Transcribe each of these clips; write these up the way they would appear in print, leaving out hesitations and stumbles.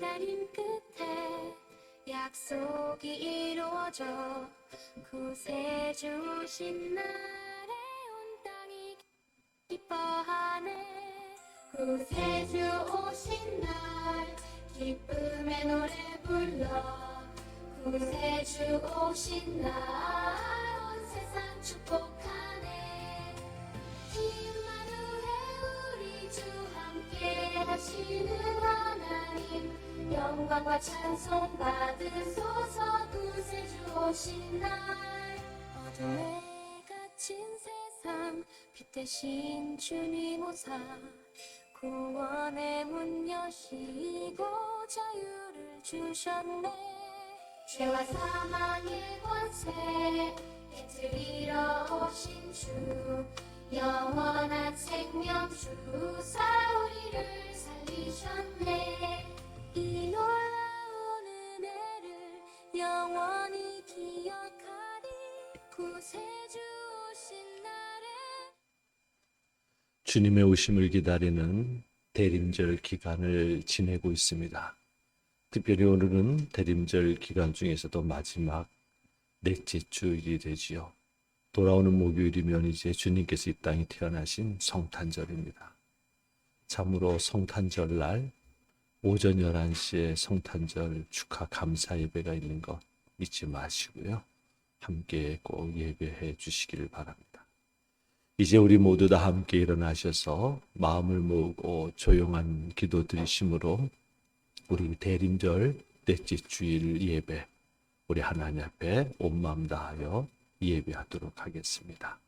기다림 끝에 약속이 이루어져 구세주 오신 날에 온 땅이 기뻐하네. 구세주 오신 날 기쁨의 노래 불러 구세주 오신 날 온 세상 축복하네. 임마누엘 우리 주 함께 하시는 하나님 영광과 찬송 받으소서. 구세주 오신 날 어둠에 갇힌 세상 빛 대신 주님 오사 구원의 문 여시고 자유를 주셨네. 죄와 사망의 권세 깨뜨리러 오신 주 영원한 생명 주사 우리를 살리셨네. 이 놀라운 은혜를 영원히 기억하리. 구세주 오신 날에 주님의 오심을 기다리는 대림절 기간을 지내고 있습니다. 특별히 오늘은 대림절 기간 중에서도 마지막 넷째 주일이 되지요. 돌아오는 목요일이면 이제 주님께서 이 땅에 태어나신 성탄절입니다. 참으로 성탄절날 오전 11시에 성탄절 축하 감사 예배가 있는 것 잊지 마시고요. 함께 꼭 예배해 주시기를 바랍니다. 이제 우리 모두 다 함께 일어나셔서 마음을 모으고 조용한 기도 드리심으로 우리 대림절 넷째 주일 예배 우리 하나님 앞에 온 마음 다하여 예배하도록 하겠습니다.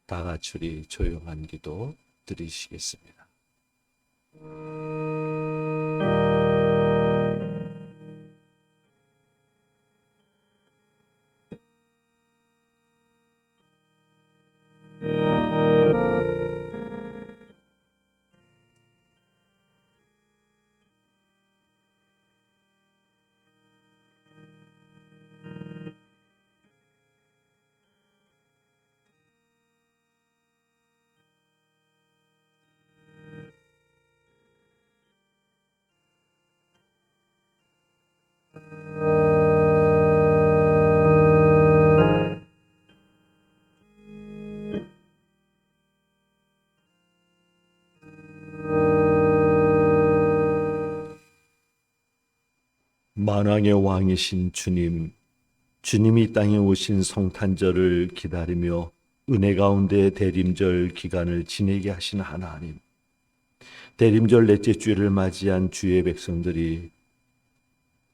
다 같이 우리 조용한 기도 드리시겠습니다. 만왕의 왕이신 주님, 주님이 이 땅에 오신 성탄절을 기다리며 은혜 가운데 대림절 기간을 지내게 하신 하나님, 대림절 넷째 주일을 맞이한 주의 백성들이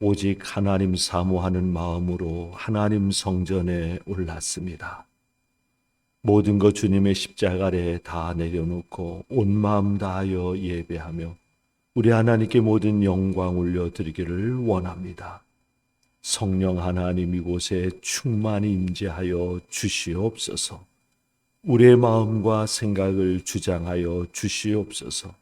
오직 하나님 사모하는 마음으로 하나님 성전에 올랐습니다. 모든 것 주님의 십자가 아래 다 내려놓고 온 마음 다하여 예배하며 우리 하나님께 모든 영광 올려드리기를 원합니다. 성령 하나님 이곳에 충만히 임재하여 주시옵소서. 우리의 마음과 생각을 주장하여 주시옵소서.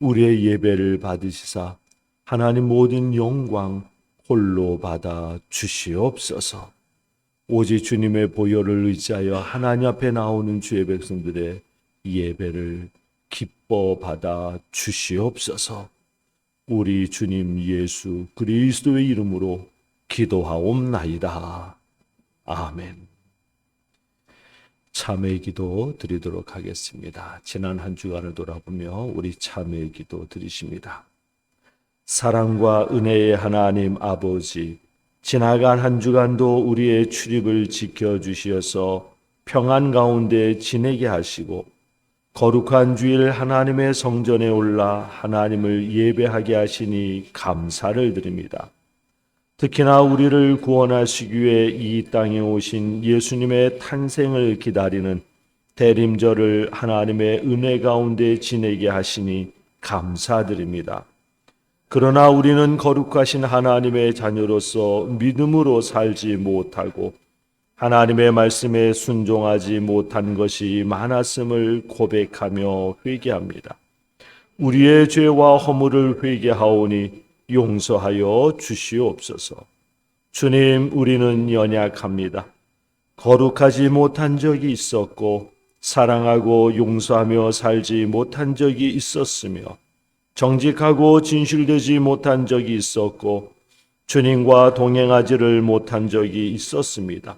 우리의 예배를 받으시사 하나님 모든 영광 홀로 받아 주시옵소서. 오직 주님의 보혈을 의지하여 하나님 앞에 나오는 주의 백성들의 예배를 기뻐 받아 주시옵소서. 우리 주님 예수 그리스도의 이름으로 기도하옵나이다. 아멘. 참회의 기도 드리도록 하겠습니다. 지난 한 주간을 돌아보며 우리 참회의 기도 드리십니다. 사랑과 은혜의 하나님 아버지, 지나간 한 주간도 우리의 출입을 지켜주시어서 평안 가운데 지내게 하시고 거룩한 주일 하나님의 성전에 올라 하나님을 예배하게 하시니 감사를 드립니다. 특히나 우리를 구원하시기 위해 이 땅에 오신 예수님의 탄생을 기다리는 대림절을 하나님의 은혜 가운데 지내게 하시니 감사드립니다. 그러나 우리는 거룩하신 하나님의 자녀로서 믿음으로 살지 못하고 하나님의 말씀에 순종하지 못한 것이 많았음을 고백하며 회개합니다. 우리의 죄와 허물을 회개하오니 용서하여 주시옵소서. 주님, 우리는 연약합니다. 거룩하지 못한 적이 있었고 사랑하고 용서하며 살지 못한 적이 있었으며 정직하고 진실되지 못한 적이 있었고 주님과 동행하지를 못한 적이 있었습니다.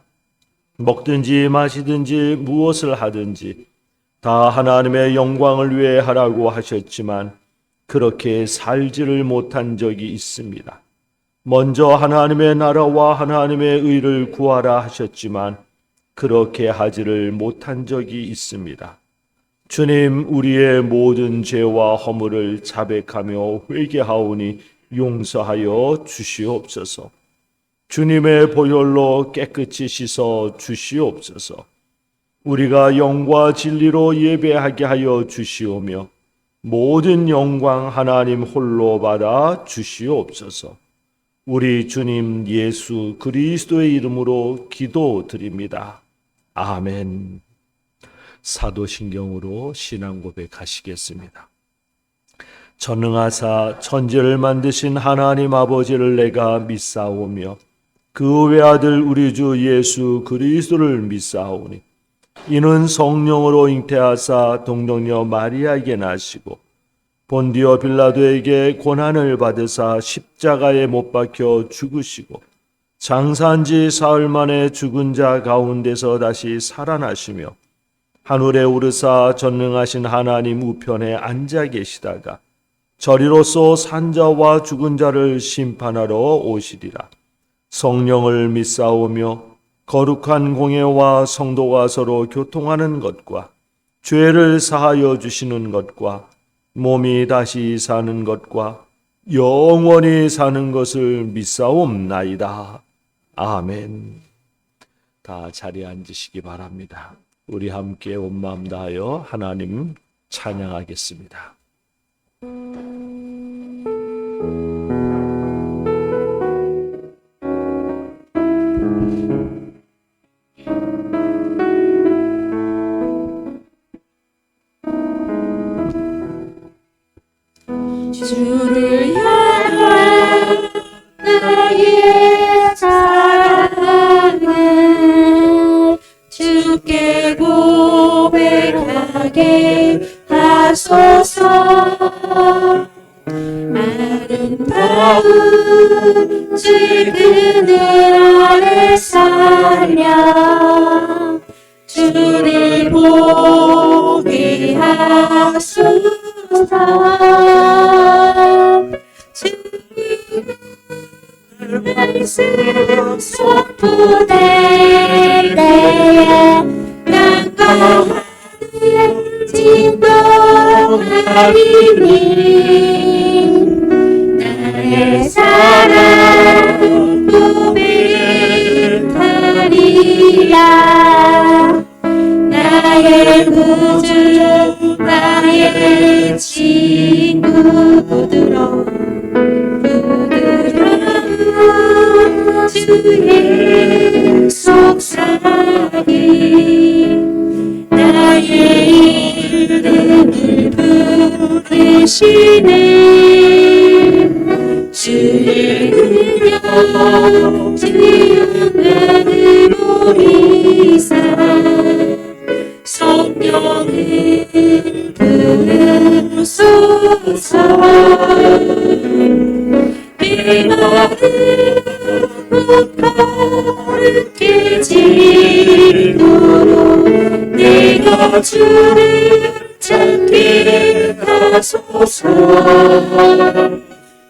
먹든지 마시든지 무엇을 하든지 다 하나님의 영광을 위해 하라고 하셨지만 그렇게 살지를 못한 적이 있습니다. 먼저 하나님의 나라와 하나님의 의를 구하라 하셨지만 그렇게 하지를 못한 적이 있습니다. 주님, 우리의 모든 죄와 허물을 자백하며 회개하오니 용서하여 주시옵소서. 주님의 보혈로 깨끗이 씻어 주시옵소서. 우리가 영과 진리로 예배하게 하여 주시오며 모든 영광 하나님 홀로 받아 주시옵소서. 우리 주님 예수 그리스도의 이름으로 기도드립니다. 아멘. 사도신경으로 신앙 고백하시겠습니다. 전능하사 천지를 만드신 하나님 아버지를 내가 믿사오며 그 외아들 우리 주 예수 그리스도를 믿사오니 이는 성령으로 잉태하사 동정녀 마리아에게 나시고 본디오 빌라도에게 고난을 받으사 십자가에 못 박혀 죽으시고 장사한 지 사흘 만에 죽은 자 가운데서 다시 살아나시며 하늘에 오르사 전능하신 하나님 우편에 앉아 계시다가 저리로서 산자와 죽은 자를 심판하러 오시리라. 성령을 믿사오며 거룩한 공예와 성도가 서로 교통하는 것과 죄를 사하여 주시는 것과 몸이 다시 사는 것과 영원히 사는 것을 믿사옵나이다. 아멘. 다 자리에 앉으시기 바랍니다. 우리 함께 온 마음 다하여 하나님 찬양하겠습니다. 주를 향한 나의 사랑을 주께 고백하게 하소서. 아름다운 주 그늘 아래 살려 주를 보게 하소서. 주님을 말씀 선포될 때에 땅과 하늘 진동하리니 나의 사랑 고백하리라. 나의 구주 나의 친구들아 부드러운 주의 속삭이 나의 이름을 부르시네. 주의 능력 주의 영광을 보이사 성령을 부르소서. 내 마음을 거룩게 지도록 내가 주를 찾게 하소서.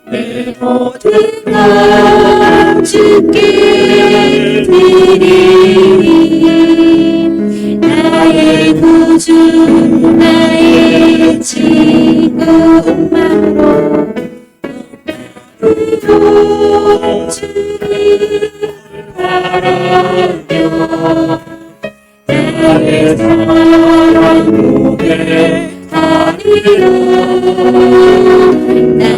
내 모든 것 주께 드리니 나의 구주 나의 친구 엄마로 주를 바라며 나의 사랑 고백하리라.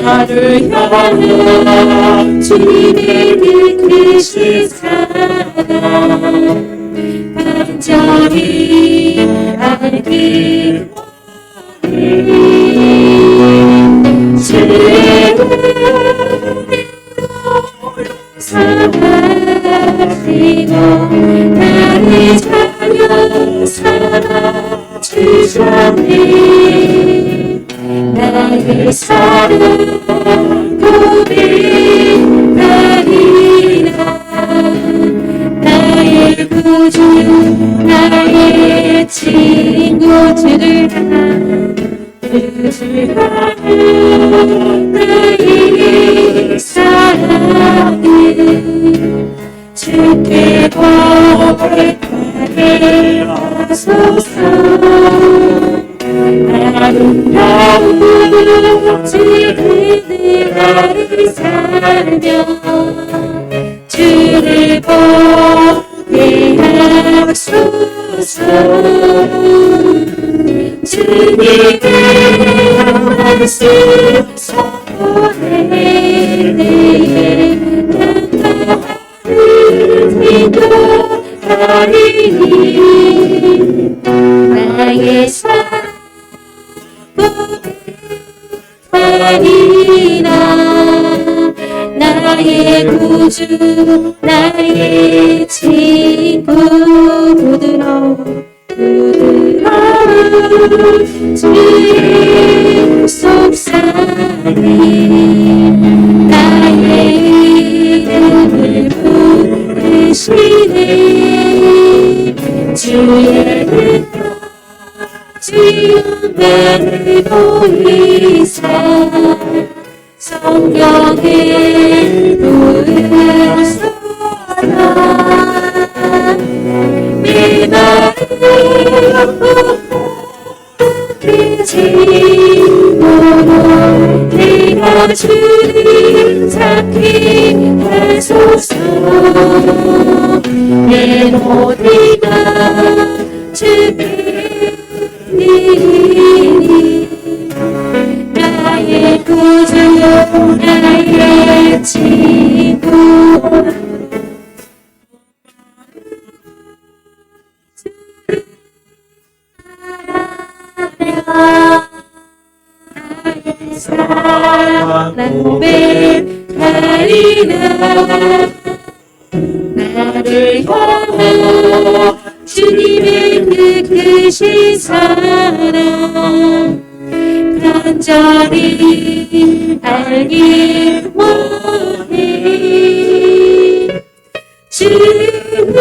나를 향한 주님의 크신 사랑 간절히 알기 원해. 주의 사랑하시고 나를 자녀 삼아 주셨네. 나의 사랑 살며 주를 보게 하소서. 주님의 말씀 선포해 기도하리니 나의 사랑 고백하리라. 나의 구주 나의 친구 부드러운 주의 속삭임 나의 이름을 부르시네. 주의 능력 지음만을 보이사 성령의 부으소서. 내 마음 그 짐으로 내가 주를 잡게 하소서. 내 모두가 주께 드리니 나의 구주 나의 친구 나의 사랑 고백하리라. 나를 향한 주님의 그 크신 사랑 간절히 알기 원해. 주님으로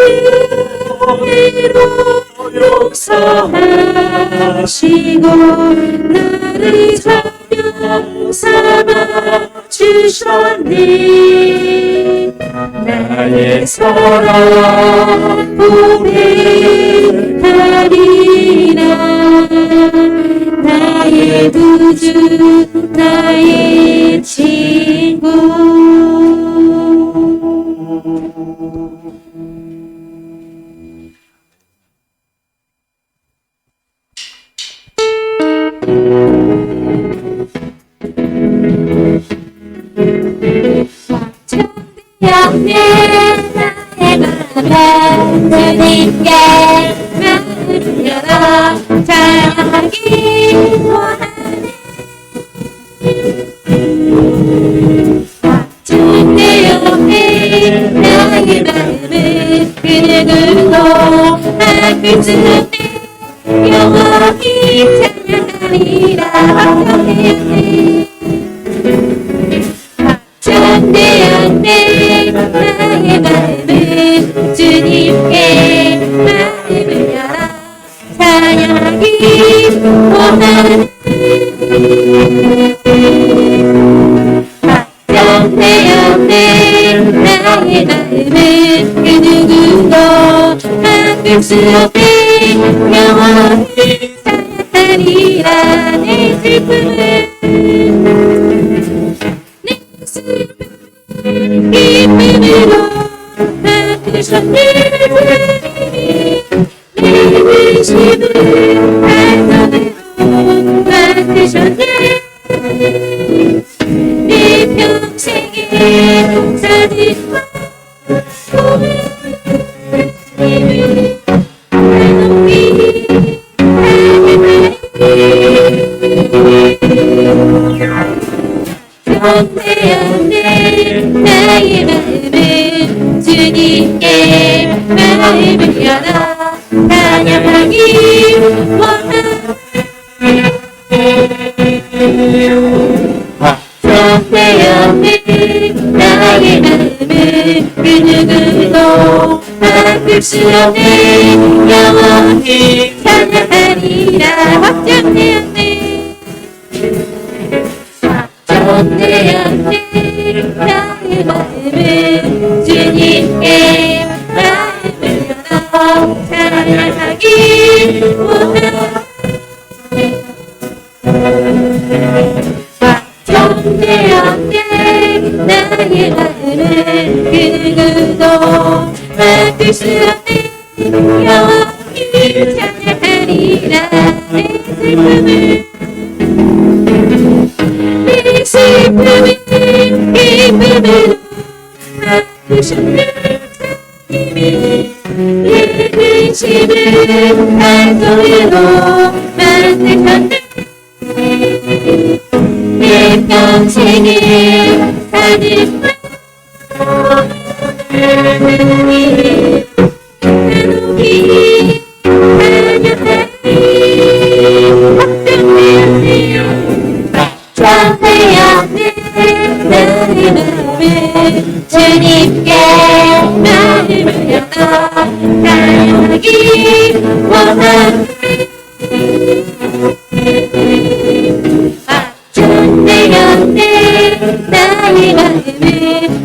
용서하시고 나를 자녀 삼아 주셨네. 나의 사랑 고백하리라. 나의 구주 나의 친구. 영내 나의 마음은 주님께 마음을 열어 찬양하기 원하네. 주내 영내 나의 마음은 그 누구도 바꿀 수 없네. 영원히 찬양하리라. 확정했네. 내 나의 마음은 주님께 마음을 열어 찬양하기 원하네. 확정되었네. 나의 마음은 그 누구도 바꿀 수 없네. 영원히 찬양하리라. 내 슬픔을 기쁨으로 바꾸셨네. 내 의심을 반성으로 바꾸셨네. 내 평생의 사진 영원히 나의 마음은 주님께 마음을 열어 찬양하기 원하네. 확정되었네. 나의 마음은 그 누구도 바꿀 수 없네. 영원히 찬양하리라. 확정되었네. 확정되었네. 나의 마음은 주님께 마음을 열어 찬양하기 원하네. 확정되었네. 마음으로 바꾸셨네 내 근심을 한손으로 만드셨네 내 평생을 사는 주님께 마음을 열어 사랑하기 원하네 맞춘 내 곁에 나의 마음을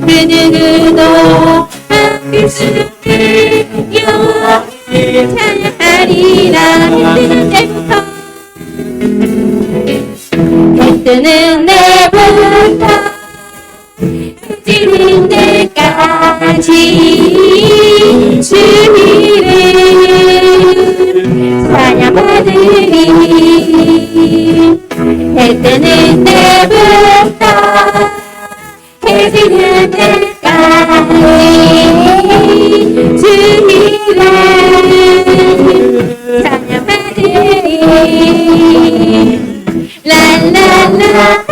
그 누구도 바꿀 수 없게 영원히 찬양하리라 해 뜨는 내부터 지는 때까지 주님을 찬양받으리 해 뜨는 때부터 해 지는 때까지 주님을 찬양받으리 랄랄라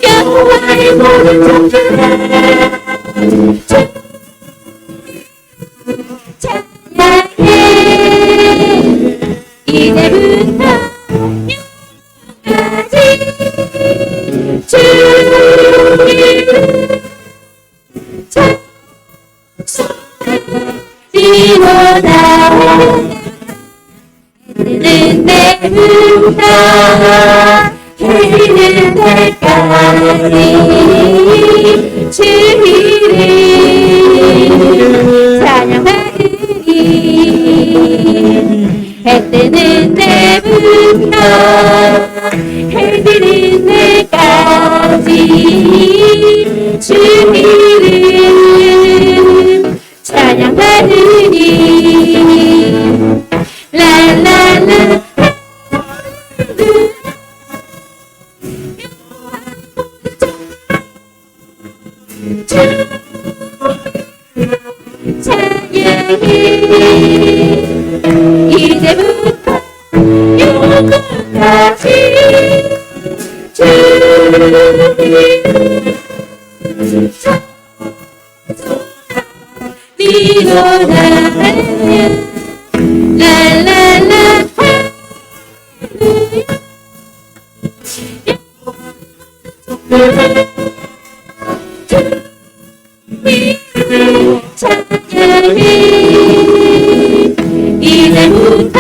여호와의 모든 종들아 찬양해 이제부터 영원까지 주님을 찬송하리로다 뜨는 때부터 해지는 때까지 주님을 찬양하리니 해 뜨는 때부터 해지는 때까지 주님을 찬양하리니 랄랄라 찬양해 이제부터 영원까지 주님을 찬송하리로다 랄랄라 찬양해 이제부터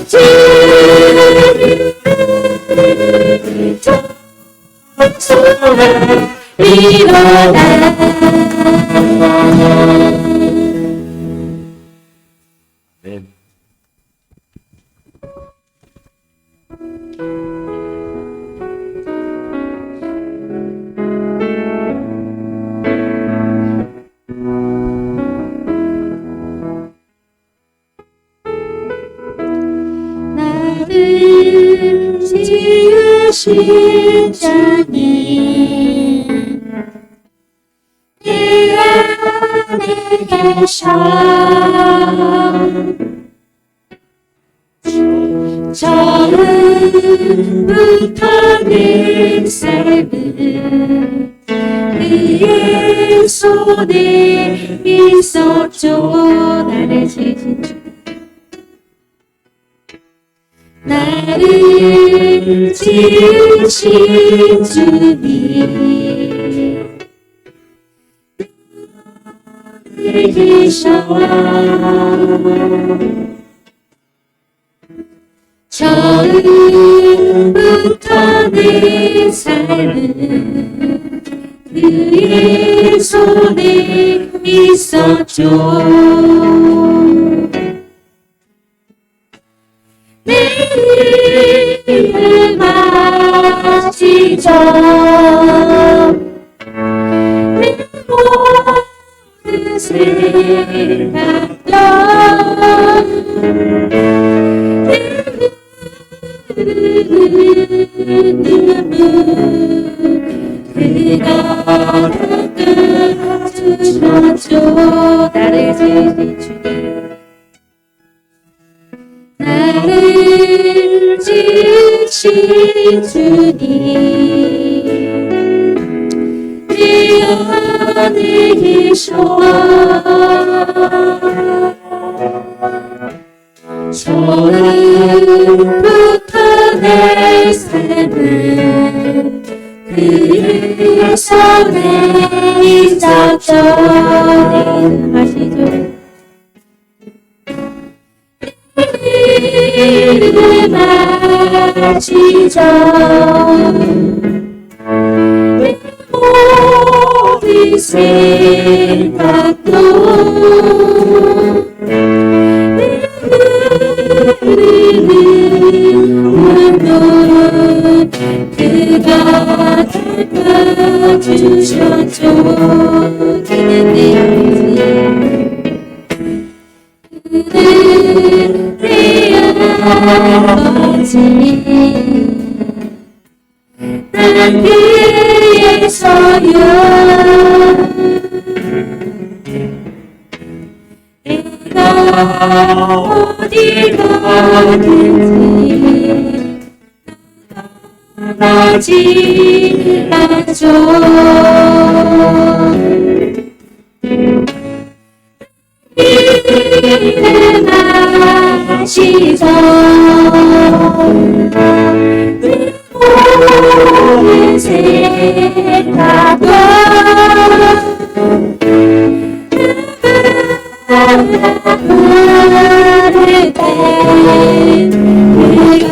주님을 찬송하리로다 네. 나를 지으신 자님 내 안에 계셔 처음부터 내 삶을 그의 손에 있었죠 나를 지으신 주 나를 지으신 주님 내 계셔 처음부터 내 삶은 그의 손에 있었죠 내일을 마치죠 내 모든 생각도 내 주셔줘 나를 지으신 주님 나를 지으신 주님 내 안에 계셔 처음부터 내 삶은 그의 손에 있었더니 하시죠 이름을 마시죠 내 모든 생각도 오늘은 그가 닦아주셨죠 그는 내 그는 내 아버지 난 그에서요 내가 어디 가든지 떠나지 않죠 이름을 마시죠 내 모든 생각도 부를 때 내가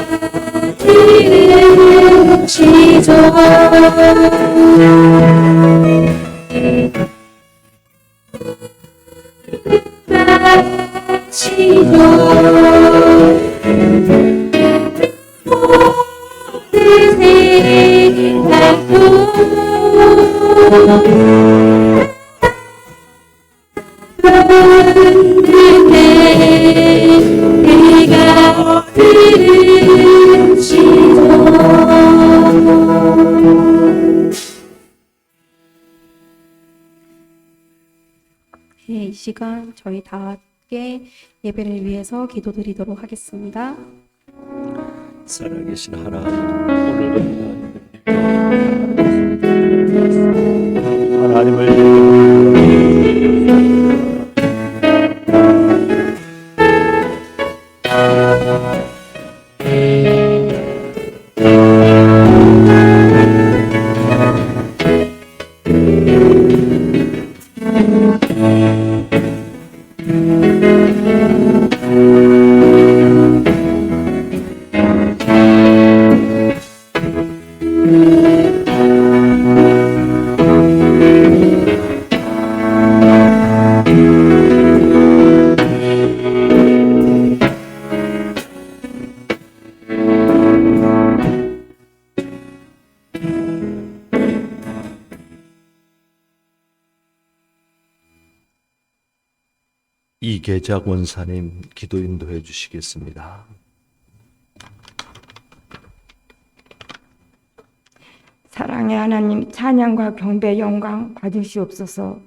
들으시죠 마시죠 모든 생각도 내가 들으시죠 이 시간 저희 다 함께 예배를 위해서 기도드리도록 하겠습니다. 살아계신 하나님, 오늘은 하나님을 이계자 권사님 기도 인도해 주시겠습니다. 사랑의 하나님, 찬양과 경배 영광 받으시옵소서.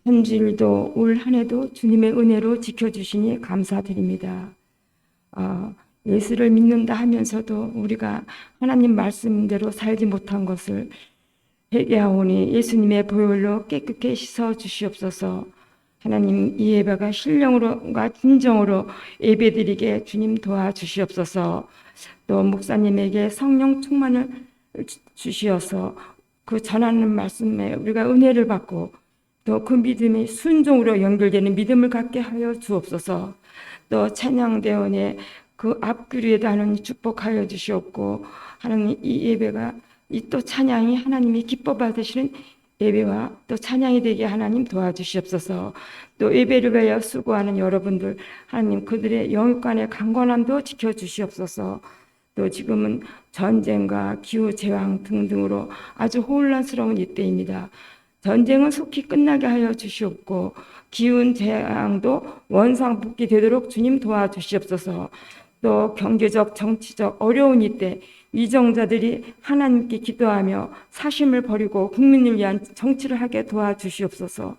한 주일도 올 한 해도 주님의 은혜로 지켜주시니 감사드립니다. 예수를 믿는다 하면서도 우리가 하나님 말씀대로 살지 못한 것을 회개하오니 예수님의 보혈로 깨끗게 씻어 주시옵소서. 하나님, 이 예배가 신령으로가 진정으로 예배드리게 주님 도와주시옵소서. 또 목사님에게 성령 충만을 주시어서 그 전하는 말씀에 우리가 은혜를 받고 또 그 믿음이 순종으로 연결되는 믿음을 갖게 하여 주옵소서. 또 찬양대원의 그 앞귀리에도 하나님 축복하여 주시옵고, 하나님 이 예배가 이 또 찬양이 하나님이 기뻐 받으시는 예배와 또 찬양이 되게 하나님 도와주시옵소서. 또 예배를 위하여 수고하는 여러분들 하나님 그들의 영육간의 강건함도 지켜주시옵소서. 또 지금은 전쟁과 기후재앙 등등으로 아주 혼란스러운 이때입니다. 전쟁은 속히 끝나게 하여 주시옵고 기후재앙도 원상복귀 되도록 주님 도와주시옵소서. 또 경제적, 정치적 어려운 이때 위정자들이 하나님께 기도하며 사심을 버리고 국민을 위한 정치를 하게 도와주시옵소서.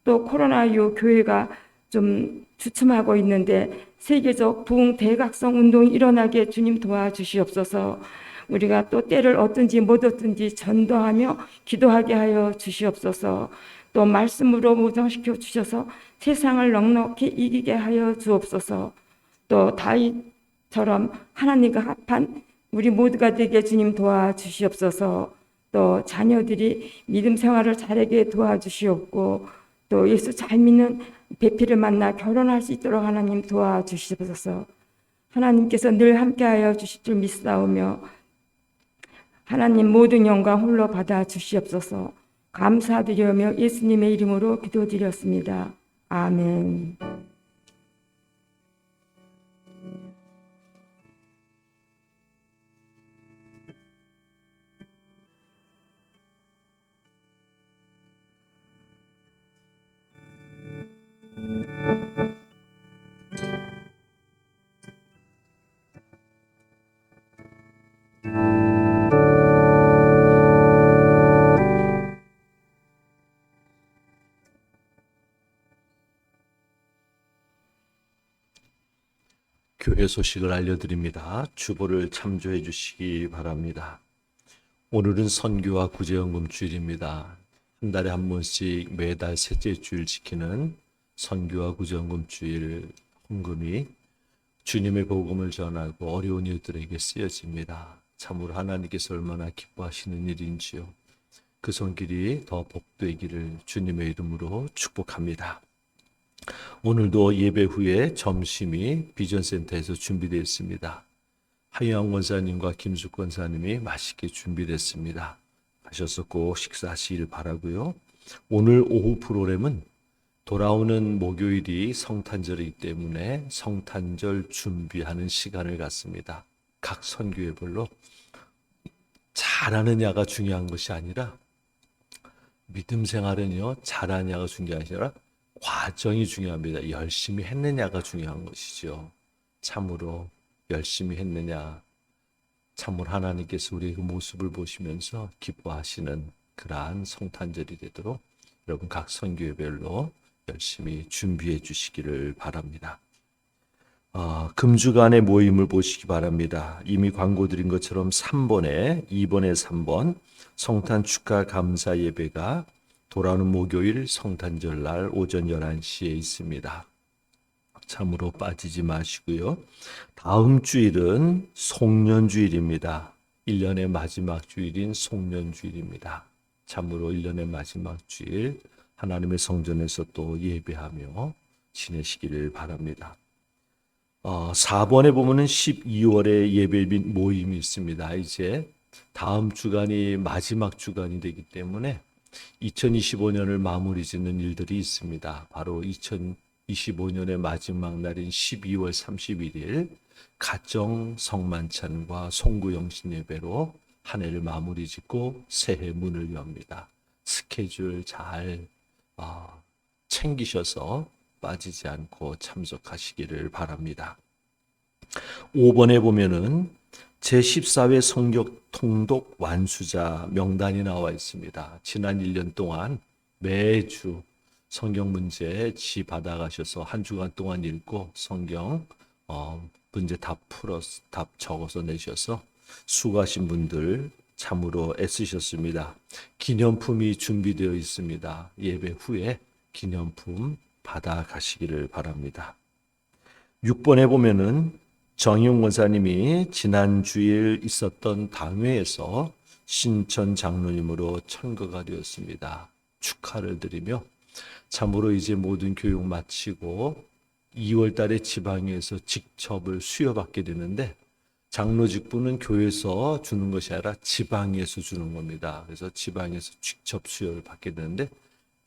또 코로나 이후 교회가 좀 주춤하고 있는데 세계적 부흥 대각성 운동이 일어나게 주님 도와주시옵소서. 우리가 또 때를 얻든지 못 얻든지 전도하며 기도하게 하여 주시옵소서. 또 말씀으로 무장시켜 주셔서 세상을 넉넉히 이기게 하여 주옵소서. 또 다윗처럼 하나님과 합한 우리 모두가 되게 주님 도와주시옵소서. 또 자녀들이 믿음 생활을 잘하게 도와주시옵고 또 예수 잘 믿는 배필을 만나 결혼할 수 있도록 하나님 도와주시옵소서. 하나님께서 늘 함께하여 주실 줄 믿사오며 하나님 모든 영광 홀로 받아 주시옵소서. 감사드리며 예수님의 이름으로 기도드렸습니다. 아멘. 교회 소식을 알려드립니다. 주보를 참조해 주시기 바랍니다. 오늘은 선교와 구제연금 주일입니다. 한 달에 한 번씩 매달 셋째 주일 지키는 선교와 구제연금 주일 헌금이 주님의 복음을 전하고 어려운 이들에게 쓰여집니다. 참으로 하나님께서 얼마나 기뻐하시는 일인지요. 그 손길이 더 복되기를 주님의 이름으로 축복합니다. 오늘도 예배 후에 점심이 비전센터에서 준비되어 있습니다. 하유영 권사님과 김숙 권사님이 맛있게 준비됐습니다. 가셔서 꼭 식사하시길 바라고요. 오늘 오후 프로그램은 돌아오는 목요일이 성탄절이기 때문에 성탄절 준비하는 시간을 갖습니다. 각 선교회별로 잘하느냐가 중요한 것이 아니라 믿음 생활은요 잘하느냐가 중요한 게 아니라 과정이 중요합니다. 열심히 했느냐가 중요한 것이죠. 참으로 열심히 했느냐. 참으로 하나님께서 우리의 그 모습을 보시면서 기뻐하시는 그러한 성탄절이 되도록 여러분 각 선교회별로 열심히 준비해 주시기를 바랍니다. 금주간의 모임을 보시기 바랍니다. 이미 광고 드린 것처럼 3번에 2번에 3번 성탄 축하 감사 예배가 돌아오는 목요일 성탄절 날 오전 11시에 있습니다. 참으로 빠지지 마시고요. 다음 주일은 송년주일입니다. 1년의 마지막 주일인 송년주일입니다. 참으로 1년의 마지막 주일 하나님의 성전에서 또 예배하며 지내시기를 바랍니다. 4번에 보면은 12월에 예배 및 모임이 있습니다. 이제 다음 주간이 마지막 주간이 되기 때문에 2025년을 마무리 짓는 일들이 있습니다. 바로 2025년의 마지막 날인 12월 31일 가정 성만찬과 송구영신 예배로 한 해를 마무리 짓고 새해 문을 엽니다. 스케줄 잘 챙기셔서 빠지지 않고 참석하시기를 바랍니다. 5번에 보면은 제14회 성경 통독 완수자 명단이 나와 있습니다. 지난 1년 동안 매주 성경 문제 지 받아가셔서 한 주간 동안 읽고 성경 문제 답 적어서 내셔서 수고하신 분들 참으로 애쓰셨습니다. 기념품이 준비되어 있습니다. 예배 후에 기념품 받아가시기를 바랍니다. 6번에 보면은 정희용 권사님이 지난 주일 있었던 당회에서 신천 장로님으로 천거가 되었습니다. 축하를 드리며 참으로 이제 모든 교육 마치고 2월 달에 지방에서 직첩을 수여받게 되는데 장로 직분은 교회에서 주는 것이 아니라 지방에서 주는 겁니다. 그래서 지방에서 직접 수여를 받게 되는데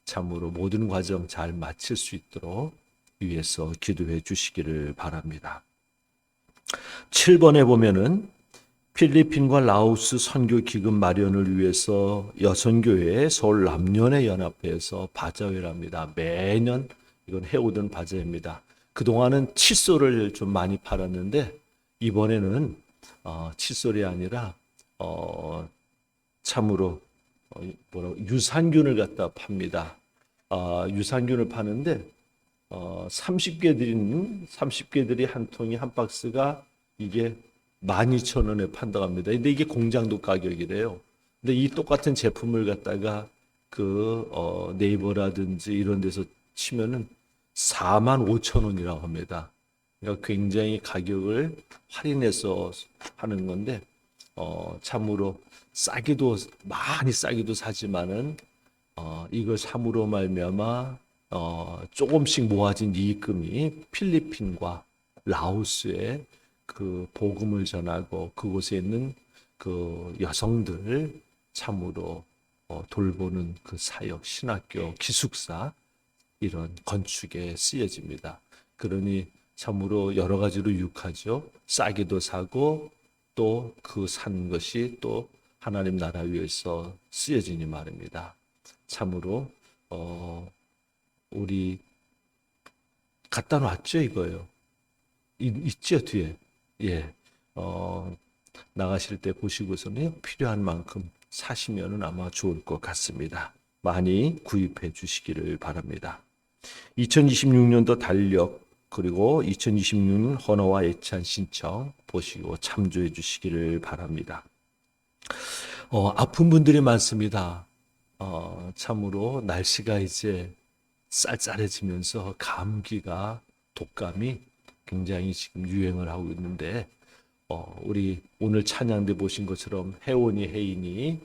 참으로 모든 과정 잘 마칠 수 있도록 위에서 기도해 주시기를 바랍니다. 7번에 보면은 필리핀과 라오스 선교 기금 마련을 위해서 여선교회 서울 남녀의 연합회에서 바자회를 합니다. 매년 이건 해오던 바자회입니다. 그동안은 칫솔을 좀 많이 팔았는데 이번에는 칫솔이 아니라 참으로 유산균을 갖다 팝니다. 유산균을 파는데 30개들이 한 통이 한 박스가 이게 12,000원에 판다고 합니다. 근데 이게 공장도 가격이래요. 근데 이 똑같은 제품을 갖다가 네이버라든지 이런 데서 치면은 45,000원이라고 합니다. 그러니까 굉장히 가격을 할인해서 하는 건데 참으로 많이 싸기도 사지만은 이걸 삼으로 말미암아 조금씩 모아진 이익금이 필리핀과 라오스에 그 복음을 전하고 그곳에 있는 그 여성들 참으로 돌보는 그 사역, 신학교, 기숙사 이런 건축에 쓰여집니다. 그러니 참으로 여러 가지로 유익하죠. 싸게도 사고 또 그 산 것이 또 하나님 나라 위해서 쓰여지니 말입니다. 참으로 우리 갖다 놨죠 이거요. 있죠 뒤에. 예. 나가실 때 보시고서는 필요한 만큼 사시면은 아마 좋을 것 같습니다. 많이 구입해 주시기를 바랍니다. 2026년도 달력 그리고 2026년 헌어와 애찬 신청 보시고 참조해 주시기를 바랍니다. 아픈 분들이 많습니다. 참으로 날씨가 이제 쌀쌀해지면서 감기가 독감이 굉장히 지금 유행을 하고 있는데 우리 오늘 찬양대 보신 것처럼 혜원이 혜인이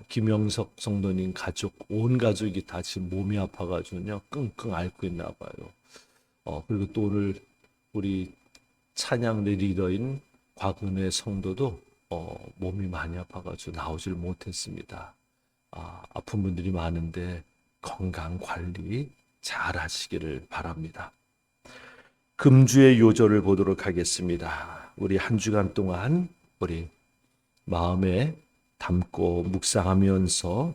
김영석 성도님 가족 온 가족이 다 지금 몸이 아파가지고요 끙끙 앓고 있나 봐요. 그리고 또 오늘 우리 찬양대 리더인 곽은혜 성도도 몸이 많이 아파가지고 나오질 못했습니다. 아픈 분들이 많은데 건강 관리 잘 하시기를 바랍니다. 금주의 요절을 보도록 하겠습니다. 우리 한 주간 동안 우리 마음에 담고 묵상하면서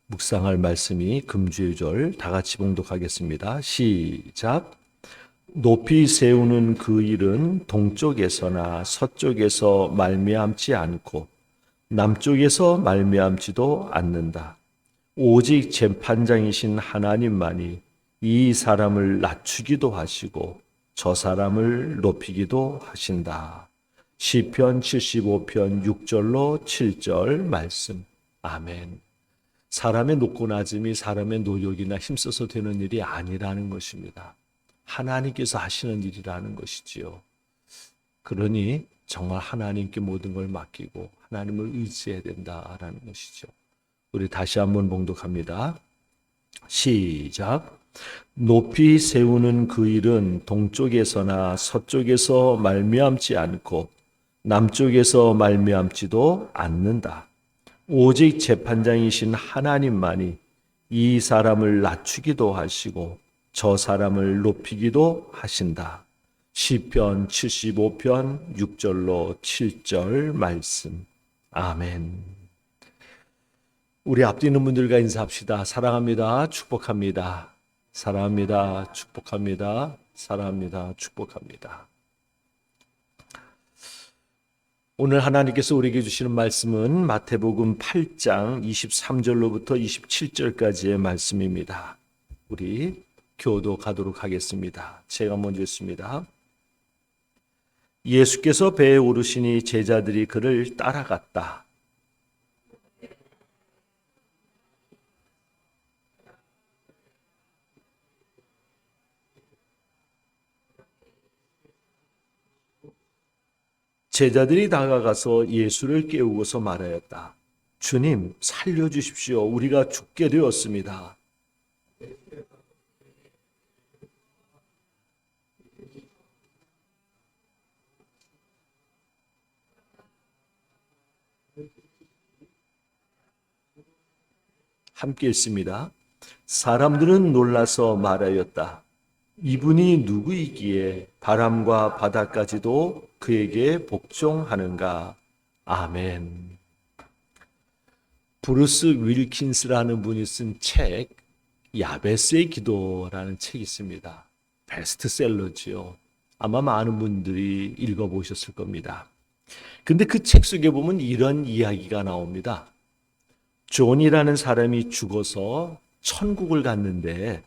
묵상할 말씀이 금주의 요절 다 같이 봉독하겠습니다. 시작. 높이 세우는 그 일은 동쪽에서나 서쪽에서 말미암지 않고 남쪽에서 말미암지도 않는다. 오직 재판장이신 하나님만이 이 사람을 낮추기도 하시고 저 사람을 높이기도 하신다. 시편 75편 6절로 7절 말씀. 아멘. 사람의 높고 낮음이 사람의 노력이나 힘써서 되는 일이 아니라는 것입니다. 하나님께서 하시는 일이라는 것이지요. 그러니 정말 하나님께 모든 걸 맡기고 하나님을 의지해야 된다라는 것이죠. 우리 다시 한번 봉독합니다. 시작. 높이 세우는 그 일은 동쪽에서나 서쪽에서 말미암지 않고 남쪽에서 말미암지도 않는다. 오직 재판장이신 하나님만이 이 사람을 낮추기도 하시고 저 사람을 높이기도 하신다. 시편 75편 6절로 7절 말씀. 아멘. 우리 앞뒤 있는 분들과 인사합시다. 사랑합니다. 축복합니다. 사랑합니다. 축복합니다. 사랑합니다. 축복합니다. 오늘 하나님께서 우리에게 주시는 말씀은 마태복음 8장 23절로부터 27절까지의 말씀입니다. 우리 교도가도록 하겠습니다. 제가 먼저 읽습니다. 예수께서 배에 오르시니 제자들이 그를 따라갔다. 제자들이 다가가서 예수를 깨우고서 말하였다. 주님, 살려주십시오. 우리가 죽게 되었습니다. 함께 읽습니다. 사람들은 놀라서 말하였다. 이분이 누구이기에 바람과 바다까지도 그에게 복종하는가? 아멘. 브루스 윌킨스라는 분이 쓴 책, 야베스의 기도라는 책이 있습니다. 베스트셀러지요. 아마 많은 분들이 읽어보셨을 겁니다. 근데 그 책 속에 보면 이런 이야기가 나옵니다. 존이라는 사람이 죽어서 천국을 갔는데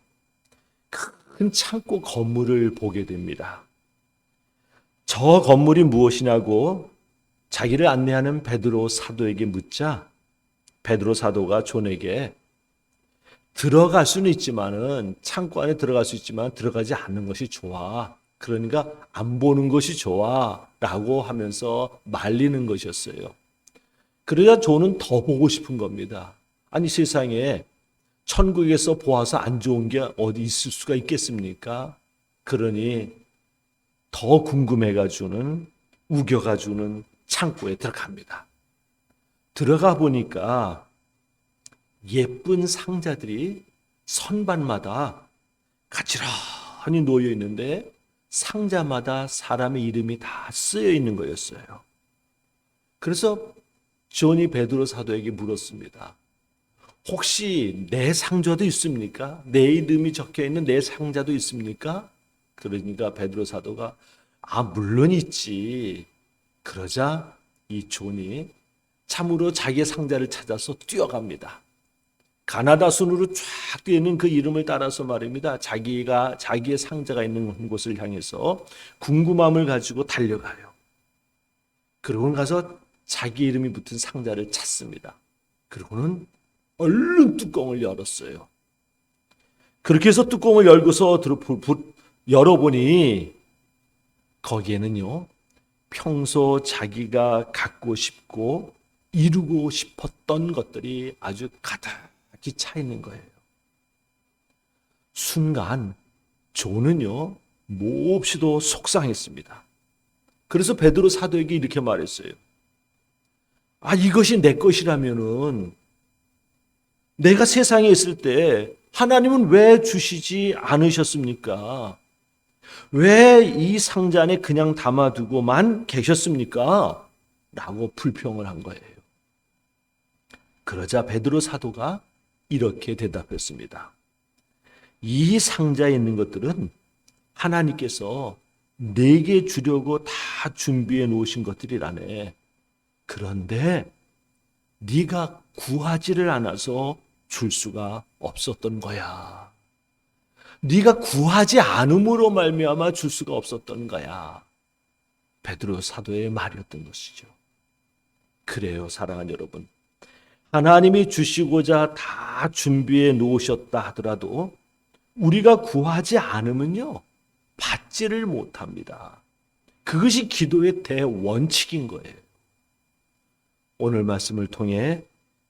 큰 창고 건물을 보게 됩니다. 저 건물이 무엇이냐고 자기를 안내하는 베드로 사도에게 묻자 베드로 사도가 존에게 들어갈 수는 있지만은 창고 안에 들어갈 수 있지만 들어가지 않는 것이 좋아. 그러니까 안 보는 것이 좋아 라고 하면서 말리는 것이었어요. 그러자 존은 더 보고 싶은 겁니다. 아니 세상에 천국에서 보아서 안 좋은 게 어디 있을 수가 있겠습니까? 그러니 더 궁금해가지고는 우겨가지고는 창고에 들어갑니다. 들어가 보니까 예쁜 상자들이 선반마다 가지런히 놓여 있는데 상자마다 사람의 이름이 다 쓰여 있는 거였어요. 그래서 존이 베드로 사도에게 물었습니다. 혹시 내 상자도 있습니까? 내 이름이 적혀 있는 내 상자도 있습니까? 그러니까 베드로 사도가 물론 있지. 그러자 이 존이 참으로 자기의 상자를 찾아서 뛰어갑니다. 가나다 순으로 쫙 뛰는 그 이름을 따라서 말입니다. 자기의 상자가 있는 곳을 향해서 궁금함을 가지고 달려가요. 그러고 가서 자기 이름이 붙은 상자를 찾습니다. 그리고는 얼른 뚜껑을 열었어요. 그렇게 해서 뚜껑을 열고서 열어보니 거기에는요, 평소 자기가 갖고 싶고 이루고 싶었던 것들이 아주 가득히 차 있는 거예요. 순간 존은요, 몹시도 속상했습니다. 그래서 베드로 사도에게 이렇게 말했어요. 이것이 내 것이라면은 내가 세상에 있을 때 하나님은 왜 주시지 않으셨습니까? 왜 이 상자 안에 그냥 담아두고만 계셨습니까? 라고 불평을 한 거예요. 그러자 베드로 사도가 이렇게 대답했습니다. 이 상자에 있는 것들은 하나님께서 내게 주려고 다 준비해 놓으신 것들이라네. 그런데 네가 구하지를 않아서 줄 수가 없었던 거야. 네가 구하지 않음으로 말미암아 줄 수가 없었던 거야. 베드로 사도의 말이었던 것이죠. 그래요, 사랑하는 여러분. 하나님이 주시고자 다 준비해 놓으셨다 하더라도 우리가 구하지 않으면요, 받지를 못합니다. 그것이 기도의 대원칙인 거예요. 오늘 말씀을 통해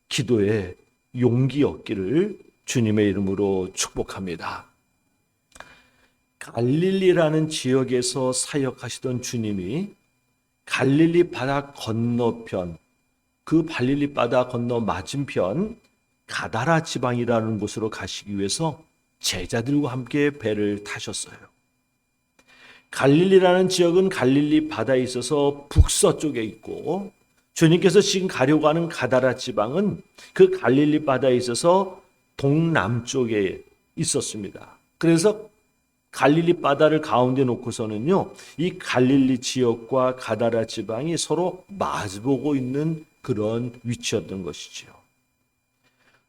기도의 용기 얻기를 주님의 이름으로 축복합니다. 갈릴리라는 지역에서 사역하시던 주님이 갈릴리 바다 건너편, 그 갈릴리 바다 건너 맞은편 가다라 지방이라는 곳으로 가시기 위해서 제자들과 함께 배를 타셨어요. 갈릴리라는 지역은 갈릴리 바다에 있어서 북서쪽에 있고, 주님께서 지금 가려고 하는 가다라 지방은 그 갈릴리 바다에 있어서 동남쪽에 있었습니다. 그래서 갈릴리 바다를 가운데 놓고서는요, 이 갈릴리 지역과 가다라 지방이 서로 마주보고 있는 그런 위치였던 것이죠.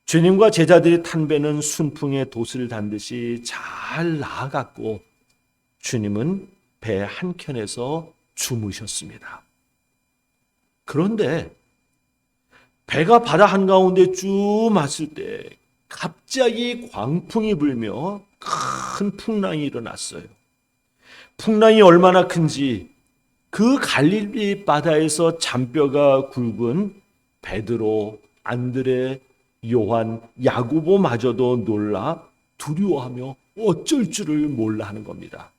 주님과 제자들이 탄 배는 순풍에 돛을 단 듯이 잘 나아갔고, 주님은 배 한켠에서 주무셨습니다. 그런데 배가 바다 한가운데 쭉 맞을 때 갑자기 광풍이 불며 큰 풍랑이 일어났어요. 풍랑이 얼마나 큰지 그 갈릴리 바다에서 잔뼈가 굵은 베드로, 안드레, 요한, 야고보마저도 놀라 두려워하며 어쩔 줄을 몰라 하는 겁니다.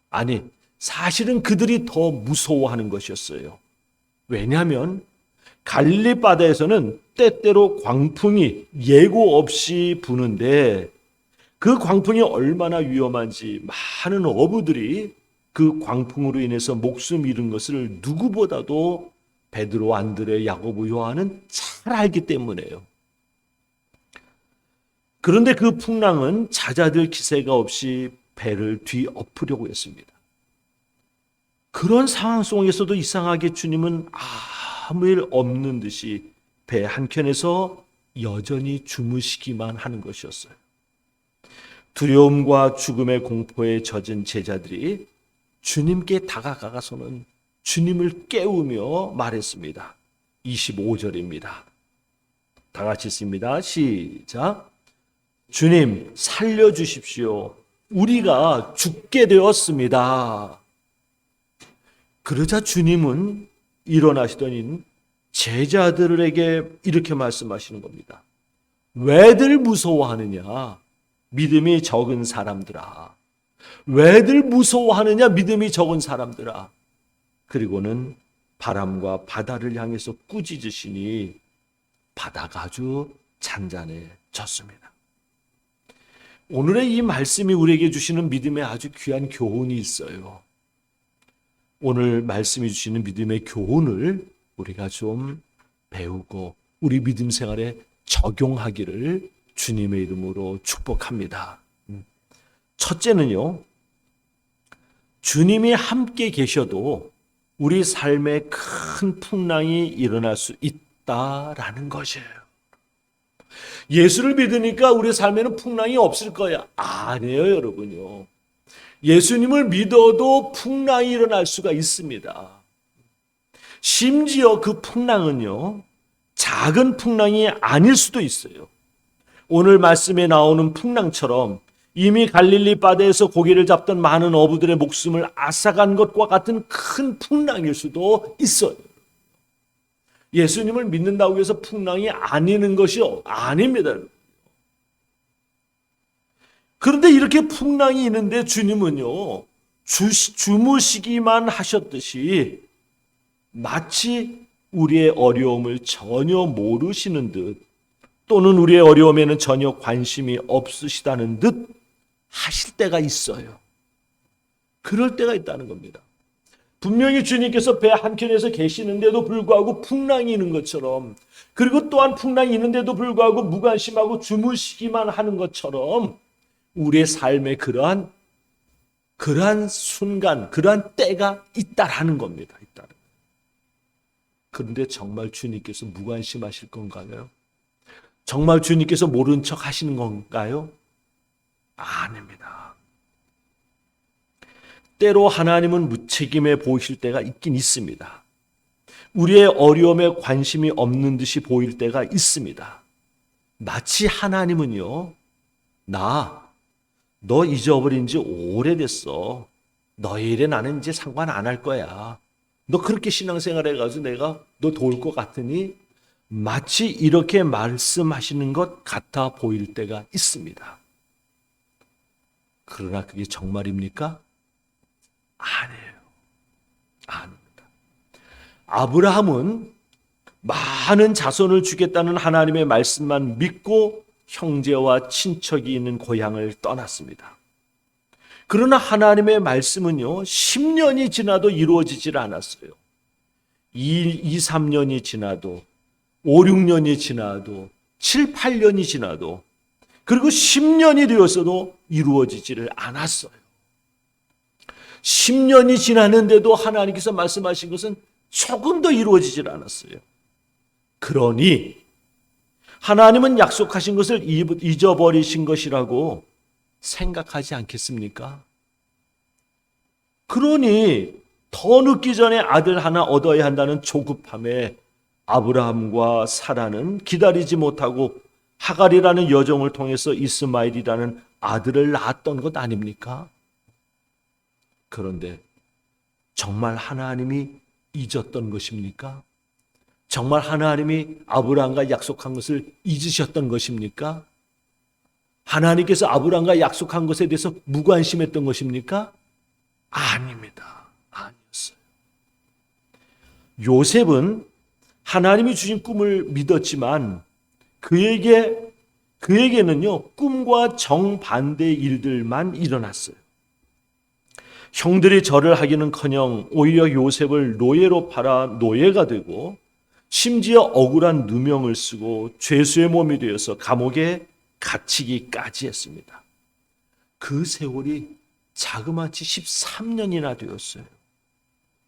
아니, 사실은 그들이 더 무서워하는 것이었어요. 왜냐하면 갈릴리 바다에서는 때때로 광풍이 예고 없이 부는데 그 광풍이 얼마나 위험한지 많은 어부들이 그 광풍으로 인해서 목숨 잃은 것을 누구보다도 베드로, 안드레, 야고보, 요한은 잘 알기 때문에요. 그런데 그 풍랑은 잦아들 기세가 없이 배를 뒤엎으려고 했습니다. 그런 상황 속에서도 이상하게 주님은 아무 일 없는 듯이 배 한켠에서 여전히 주무시기만 하는 것이었어요. 두려움과 죽음의 공포에 젖은 제자들이 주님께 다가가서는 주님을 깨우며 말했습니다. 25절입니다. 다 같이 읽습니다. 시작. 주님, 살려주십시오. 우리가 죽게 되었습니다. 그러자 주님은 일어나시더니 제자들에게 이렇게 말씀하시는 겁니다. 왜들 무서워하느냐? 믿음이 적은 사람들아. 왜들 무서워하느냐? 믿음이 적은 사람들아. 그리고는 바람과 바다를 향해서 꾸짖으시니 바다가 아주 잔잔해졌습니다. 오늘의 이 말씀이 우리에게 주시는 믿음의 아주 귀한 교훈이 있어요. 오늘 말씀이 주시는 믿음의 교훈을 우리가 좀 배우고 우리 믿음 생활에 적용하기를 주님의 이름으로 축복합니다. 첫째는요, 주님이 함께 계셔도 우리 삶에 큰 풍랑이 일어날 수 있다라는 것이에요. 예수를 믿으니까 우리 삶에는 풍랑이 없을 거야. 아니에요, 여러분요. 예수님을 믿어도 풍랑이 일어날 수가 있습니다. 심지어 그 풍랑은요, 작은 풍랑이 아닐 수도 있어요. 오늘 말씀에 나오는 풍랑처럼 이미 갈릴리 바다에서 고기를 잡던 많은 어부들의 목숨을 앗아간 것과 같은 큰 풍랑일 수도 있어요. 예수님을 믿는다고 해서 풍랑이 아니는 것이 아닙니다. 그런데 이렇게 풍랑이 있는데 주님은요, 주무시기만 하셨듯이 마치 우리의 어려움을 전혀 모르시는 듯, 또는 우리의 어려움에는 전혀 관심이 없으시다는 듯 하실 때가 있어요. 그럴 때가 있다는 겁니다. 분명히 주님께서 배 한켠에서 계시는데도 불구하고 풍랑이 있는 것처럼, 그리고 또한 풍랑이 있는데도 불구하고 무관심하고 주무시기만 하는 것처럼 우리의 삶에 그러한 순간, 그러한 때가 있다라는 겁니다. 그런데 정말 주님께서 무관심하실 건가요? 정말 주님께서 모른 척 하시는 건가요? 아닙니다. 때로 하나님은 무책임해 보이실 때가 있긴 있습니다. 우리의 어려움에 관심이 없는 듯이 보일 때가 있습니다. 마치 하나님은요, 너 잊어버린 지 오래됐어. 너의 일에 나는 이제 상관 안 할 거야. 너 그렇게 신앙생활 해가지고 내가 너 도울 것 같으니, 마치 이렇게 말씀하시는 것 같아 보일 때가 있습니다. 그러나 그게 정말입니까? 아니에요. 아닙니다. 아브라함은 많은 자손을 주겠다는 하나님의 말씀만 믿고 형제와 친척이 있는 고향을 떠났습니다. 그러나 하나님의 말씀은요, 10년이 지나도 이루어지질 않았어요. 2, 3년이 지나도, 5, 6년이 지나도, 7, 8년이 지나도, 그리고 10년이 되었어도 이루어지지를 않았어요. 10년이 지났는데도 하나님께서 말씀하신 것은 조금 더 이루어지질 않았어요. 그러니 하나님은 약속하신 것을 잊어버리신 것이라고 생각하지 않겠습니까? 그러니 더 늦기 전에 아들 하나 얻어야 한다는 조급함에 아브라함과 사라는 기다리지 못하고 하갈이라는 여종을 통해서 이스마엘이라는 아들을 낳았던 것 아닙니까? 그런데 정말 하나님이 잊었던 것입니까? 정말 하나님이 아브라함과 약속한 것을 잊으셨던 것입니까? 하나님께서 아브라함과 약속한 것에 대해서 무관심했던 것입니까? 아닙니다. 아니었어요. 요셉은 하나님이 주신 꿈을 믿었지만 그에게는요, 꿈과 정반대의 일들만 일어났어요. 형들이 절을 하기는커녕 오히려 요셉을 노예로 팔아 노예가 되고, 심지어 억울한 누명을 쓰고 죄수의 몸이 되어서 감옥에 갇히기까지 했습니다. 그 세월이 자그마치 13년이나 되었어요.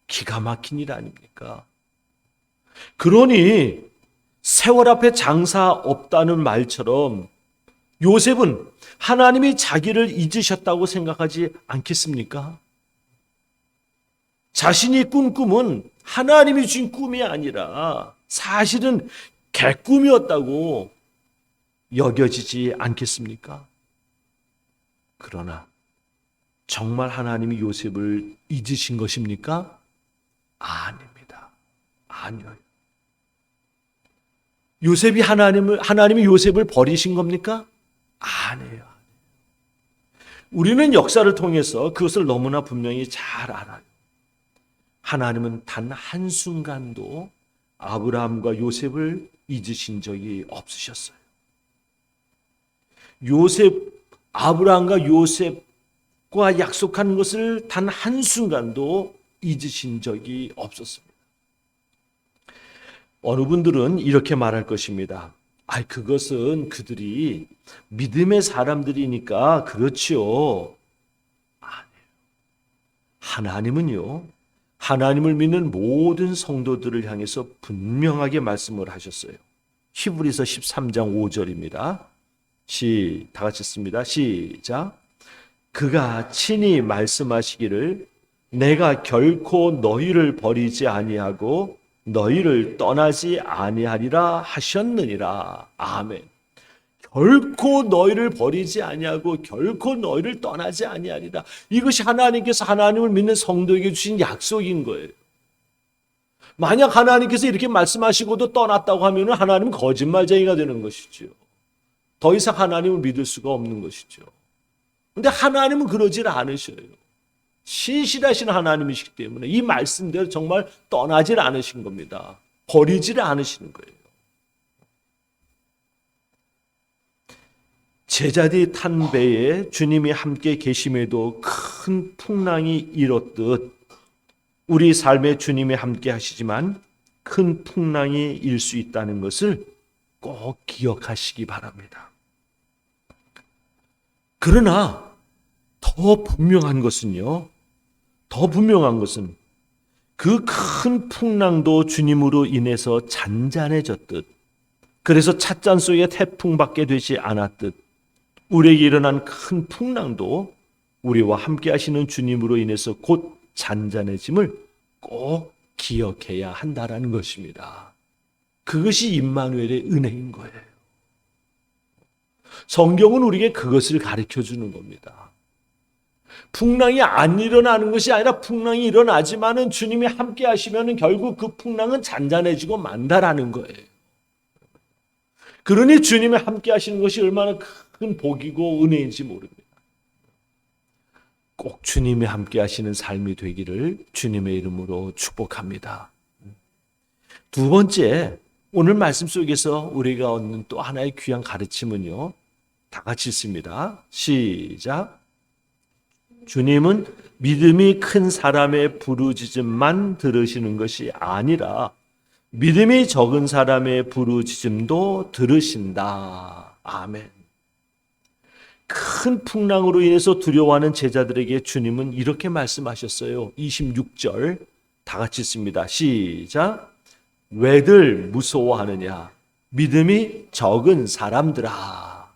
기가 막힌 일 아닙니까? 그러니 세월 앞에 장사 없다는 말처럼 요셉은 하나님이 자기를 잊으셨다고 생각하지 않겠습니까? 자신이 꾼 꿈은 하나님이 주신 꿈이 아니라 사실은 개꿈이었다고 여겨지지 않겠습니까? 그러나 정말 하나님이 요셉을 잊으신 것입니까? 아닙니다. 아니요. 하나님이 요셉을 버리신 겁니까? 아니에요. 우리는 역사를 통해서 그것을 너무나 분명히 잘 알아요. 하나님은 단 한순간도 아브라함과 요셉을 잊으신 적이 없으셨어요. 아브라함과 요셉과 약속한 것을 단 한순간도 잊으신 적이 없었습니다. 어느 분들은 이렇게 말할 것입니다. 그것은 그들이 믿음의 사람들이니까 그렇지요. 아니에요. 하나님은요, 하나님을 믿는 모든 성도들을 향해서 분명하게 말씀을 하셨어요. 히브리서 13장 5절입니다. 다 같이 읽습니다. 시작. 그가 친히 말씀하시기를 내가 결코 너희를 버리지 아니하고 너희를 떠나지 아니하리라 하셨느니라. 아멘. 결코 너희를 버리지 아니하고 결코 너희를 떠나지 아니하리라. 이것이 하나님께서 하나님을 믿는 성도에게 주신 약속인 거예요. 만약 하나님께서 이렇게 말씀하시고도 떠났다고 하면 하나님은 거짓말쟁이가 되는 것이죠. 더 이상 하나님을 믿을 수가 없는 것이죠. 그런데 하나님은 그러질 않으셔요. 신실하신 하나님이시기 때문에 이 말씀대로 정말 떠나질 않으신 겁니다. 버리질 않으시는 거예요. 제자들이 탄 배에 주님이 함께 계심에도 큰 풍랑이 일었듯 우리 삶에 주님이 함께 하시지만 큰 풍랑이 일 수 있다는 것을 꼭 기억하시기 바랍니다. 그러나 더 분명한 것은 그 큰 풍랑도 주님으로 인해서 잔잔해졌듯, 그래서 찻잔 속에 태풍밖에 되지 않았듯 우리에게 일어난 큰 풍랑도 우리와 함께 하시는 주님으로 인해서 곧 잔잔해짐을 꼭 기억해야 한다라는 것입니다. 그것이 임마누엘의 은혜인 거예요. 성경은 우리에게 그것을 가르쳐 주는 겁니다. 풍랑이 안 일어나는 것이 아니라 풍랑이 일어나지만은 주님이 함께 하시면은 결국 그 풍랑은 잔잔해지고 만다라는 거예요. 그러니 주님이 함께 하시는 것이 얼마나 큰 복이고 은혜인지 모릅니다. 꼭 주님이 함께 하시는 삶이 되기를 주님의 이름으로 축복합니다. 두 번째, 오늘 말씀 속에서 우리가 얻는 또 하나의 귀한 가르침은요, 다 같이 읽습니다. 시작. 주님은 믿음이 큰 사람의 부르짖음만 들으시는 것이 아니라 믿음이 적은 사람의 부르짖음도 들으신다. 아멘. 큰 풍랑으로 인해서 두려워하는 제자들에게 주님은 이렇게 말씀하셨어요. 26절 다 같이 읽습니다. 시작. 왜들 무서워하느냐? 믿음이 적은 사람들아.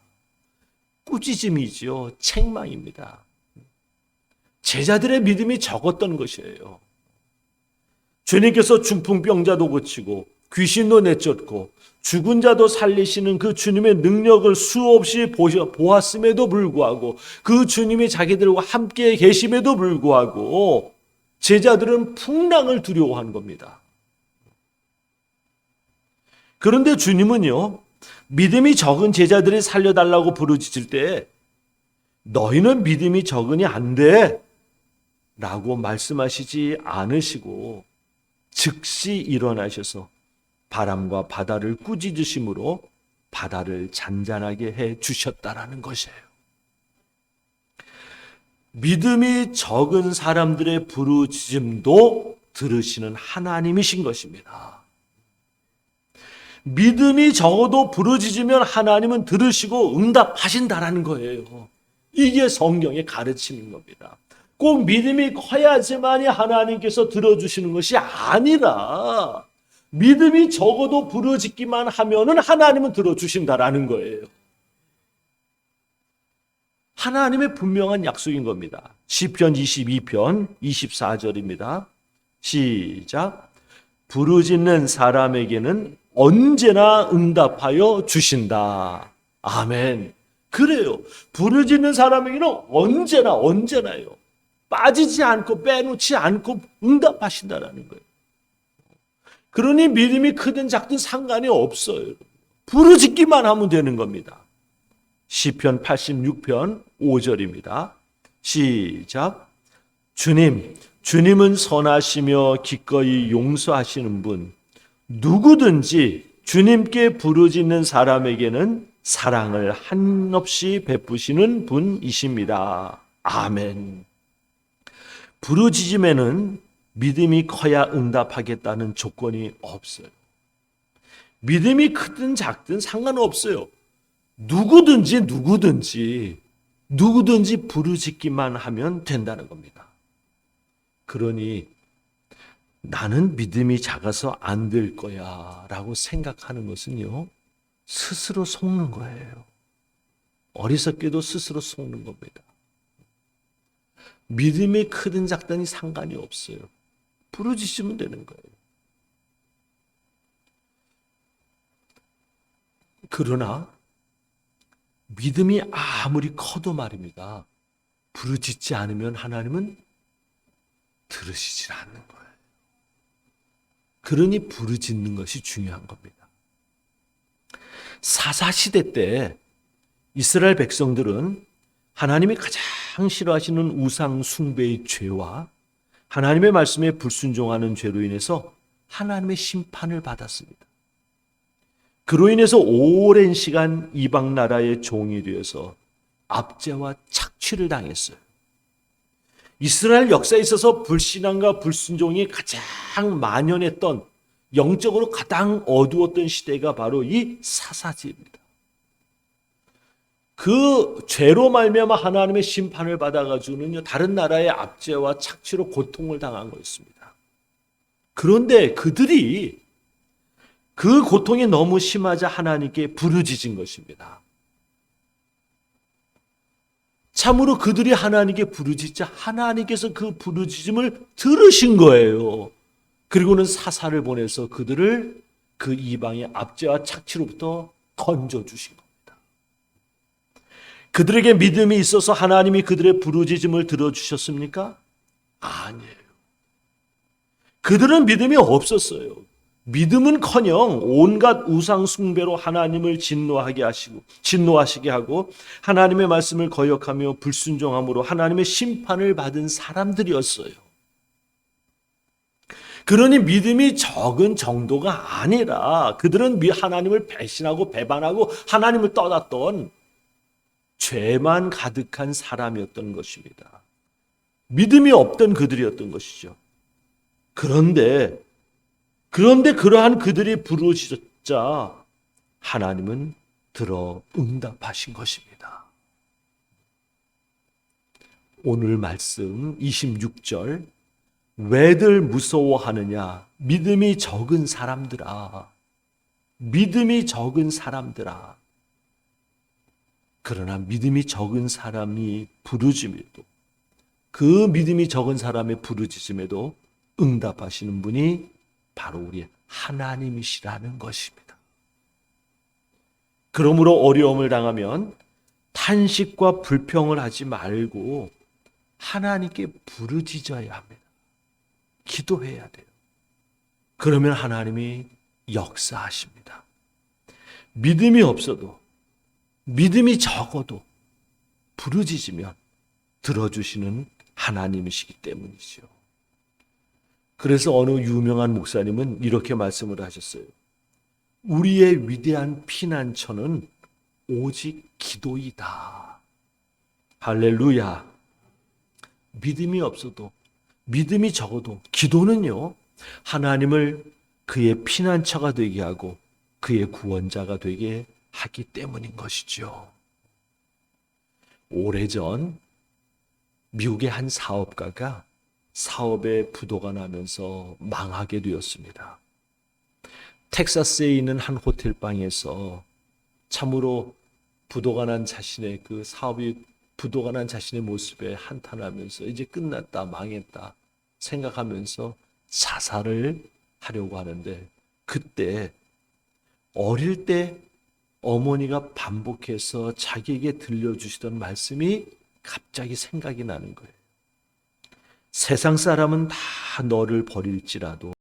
꾸짖음이죠. 책망입니다. 제자들의 믿음이 적었던 것이에요. 주님께서 중풍병자도 고치고 귀신도 내쫓고 죽은 자도 살리시는 그 주님의 능력을 수없이 보았음에도 불구하고, 그 주님이 자기들과 함께 계심에도 불구하고 제자들은 풍랑을 두려워하는 겁니다. 그런데 주님은요, 믿음이 적은 제자들이 살려달라고 부르짖을 때 너희는 믿음이 적으니 안 돼 라고 말씀하시지 않으시고 즉시 일어나셔서 바람과 바다를 꾸짖으심으로 바다를 잔잔하게 해 주셨다라는 것이에요. 믿음이 적은 사람들의 부르짖음도 들으시는 하나님이신 것입니다. 믿음이 적어도 부르짖으면 하나님은 들으시고 응답하신다라는 거예요. 이게 성경의 가르침인 겁니다. 꼭 믿음이 커야지만이 하나님께서 들어주시는 것이 아니라 믿음이 적어도 부르짖기만 하면은 하나님은 들어주신다라는 거예요. 하나님의 분명한 약속인 겁니다. 시편 22편 24절입니다. 시작. 부르짖는 사람에게는 언제나 응답하여 주신다. 아멘. 그래요. 부르짖는 사람에게는 언제나요. 빠지지 않고 빼놓지 않고 응답하신다라는 거예요. 그러니 믿음이 크든 작든 상관이 없어요. 부르짖기만 하면 되는 겁니다. 시편 86편 5절입니다. 시작. 주님은 선하시며 기꺼이 용서하시는 분, 누구든지 주님께 부르짖는 사람에게는 사랑을 한없이 베푸시는 분이십니다. 아멘. 부르짖음에는 믿음이 커야 응답하겠다는 조건이 없어요. 믿음이 크든 작든 상관없어요. 누구든지 부르짖기만 하면 된다는 겁니다. 그러니 나는 믿음이 작아서 안 될 거야 라고 생각하는 것은요, 스스로 속는 거예요. 어리석게도 스스로 속는 겁니다. 믿음이 크든 작든이 상관이 없어요. 부르짖으면 되는 거예요. 그러나 믿음이 아무리 커도 말입니다. 부르짖지 않으면 하나님은 들으시질 않는 거예요. 그러니 부르짖는 것이 중요한 겁니다. 사사시대 때 이스라엘 백성들은 하나님이 가장 싫어하시는 우상 숭배의 죄와 하나님의 말씀에 불순종하는 죄로 인해서 하나님의 심판을 받았습니다. 그로 인해서 오랜 시간 이방 나라의 종이 되어서 압제와 착취를 당했어요. 이스라엘 역사에 있어서 불신앙과 불순종이 가장 만연했던, 영적으로 가장 어두웠던 시대가 바로 이 사사시대입니다. 그 죄로 말미암아 하나님의 심판을 받아가지고는요, 다른 나라의 압제와 착취로 고통을 당한 거였습니다. 그런데 그들이 그 고통이 너무 심하자 하나님께 부르짖은 것입니다. 참으로 그들이 하나님께 부르짖자 하나님께서 그 부르짖음을 들으신 거예요. 그리고는 사사를 보내서 그들을 그 이방의 압제와 착취로부터 건져주신 겁니다. 그들에게 믿음이 있어서 하나님이 그들의 부르짖음을 들어주셨습니까? 아니에요. 그들은 믿음이 없었어요. 믿음은커녕 온갖 우상 숭배로 하나님을 진노하시게 하고 하나님의 말씀을 거역하며 불순종함으로 하나님의 심판을 받은 사람들이었어요. 그러니 믿음이 적은 정도가 아니라 그들은 하나님을 배신하고 배반하고 하나님을 떠났던 죄만 가득한 사람이었던 것입니다. 믿음이 없던 그들이었던 것이죠. 그런데 그러한 그들이 부르짖자 하나님은 들어 응답하신 것입니다. 오늘 말씀 26절, 왜들 무서워하느냐? 믿음이 적은 사람들아. 믿음이 적은 사람들아. 그러나 믿음이 적은 사람이 부르짖음에도, 그 믿음이 적은 사람의 부르짖음에도 응답하시는 분이 바로 우리 하나님이시라는 것입니다. 그러므로 어려움을 당하면 탄식과 불평을 하지 말고 하나님께 부르짖어야 합니다. 기도해야 돼요. 그러면 하나님이 역사하십니다. 믿음이 없어도, 믿음이 적어도 부르짖으면 들어주시는 하나님이시기 때문이죠. 그래서 어느 유명한 목사님은 이렇게 말씀을 하셨어요. 우리의 위대한 피난처는 오직 기도이다. 할렐루야. 믿음이 없어도, 믿음이 적어도 기도는요, 하나님을 그의 피난처가 되게 하고 그의 구원자가 되게 하기 때문인 것이죠. 오래전 미국의 한 사업가가 사업에 부도가 나면서 망하게 되었습니다. 텍사스에 있는 한 호텔방에서 참으로 부도가 난 자신의 그 사업이 부도가 난 자신의 모습에 한탄하면서 이제 끝났다, 망했다 생각하면서 자살을 하려고 하는데, 그때 어릴 때 어머니가 반복해서 자기에게 들려주시던 말씀이 갑자기 생각이 나는 거예요. 세상 사람은 다 너를 버릴지라도